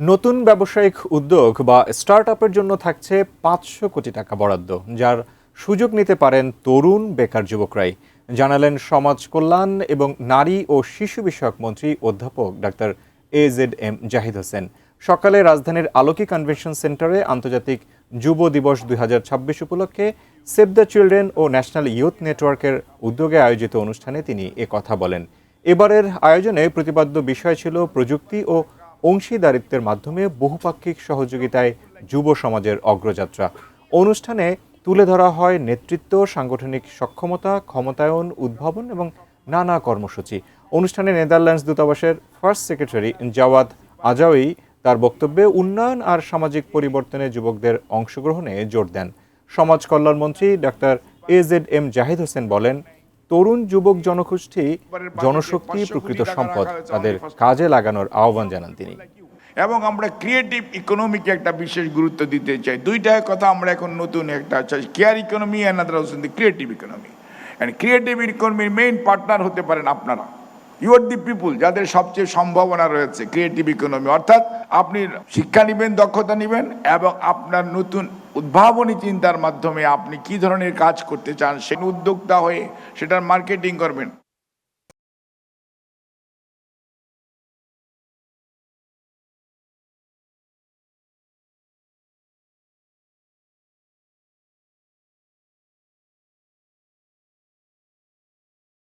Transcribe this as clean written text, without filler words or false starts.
নতুন ব্যবসায়িক উদ্যোগ বা স্টার্টআপের জন্য থাকছে ৫০০ কোটি টাকা বরাদ্দ, যার সুযোগ নিতে পারেন তরুণ বেকার যুবকরাই, জানালেন সমাজ কল্যাণ এবং নারী ও শিশু বিষয়ক মন্ত্রী অধ্যাপক ডাক্তার AZM জাহিদ হোসেন। সকালে রাজধানীর আলোকি কনভেনশন সেন্টারে আন্তর্জাতিক যুব দিবস ২০২৬ উপলক্ষে সেভ দ্য চিলড্রেন ও ন্যাশনাল ইয়ুথ নেটওয়ার্কের উদ্যোগে আয়োজিত অনুষ্ঠানে তিনি কথা বলেন। এবারের আয়োজনে প্রতিপাদ্য বিষয় ছিল প্রযুক্তি ও অংশীদারিত্বের মাধ্যমে বহুপাক্ষিক সহযোগিতায় যুব সমাজের অগ্রযাত্রা। অনুষ্ঠানে তুলে ধরা হয় নেতৃত্ব, সাংগঠনিক সক্ষমতা, ক্ষমতায়ন, উদ্ভাবন এবং নানা কর্মসূচি। অনুষ্ঠানে নেদারল্যান্ডস দূতাবাসের ফার্স্ট সেক্রেটারি জাওয়াদ আজাউই তার বক্তব্যে উন্নয়ন আর সামাজিক পরিবর্তনে যুবকদের অংশগ্রহণে জোর দেন। সমাজ কল্যাণমন্ত্রী ডাক্তার AZM জাহিদ হোসেন বলেন, তরুণ যুবক জনশক্তি প্রকৃত সম্পদ, তাদের কাজে লাগানোর আহ্বান জানান তিনি। এবং আমরা ক্রিয়েটিভ ইকোনমিকে একটা বিশেষ গুরুত্ব দিতে চাই। দুইটা কথা আমরা এখন নতুন একটা কেয়ার ইকোনমি অ্যান্ড আদার হচ্ছে ক্রিয়েটিভ ইকোনমি। অ্যান্ড ক্রিয়েটিভ ইকোনমির মেইন পার্টনার হতে পারেন আপনারা। ইউ আর দি পিপুল, যাদের সবচেয়ে সম্ভাবনা রয়েছে ক্রিয়েটিভ ইকোনমি। অর্থাৎ আপনি শিক্ষা নেবেন, দক্ষতা নেবেন এবং আপনার নতুন উদ্ভাবনী চিন্তার মাধ্যমে আপনি কি ধরনের কাজ করতে চান সে উদ্যোক্তা হয়ে সেটার মার্কেটিং করবেন।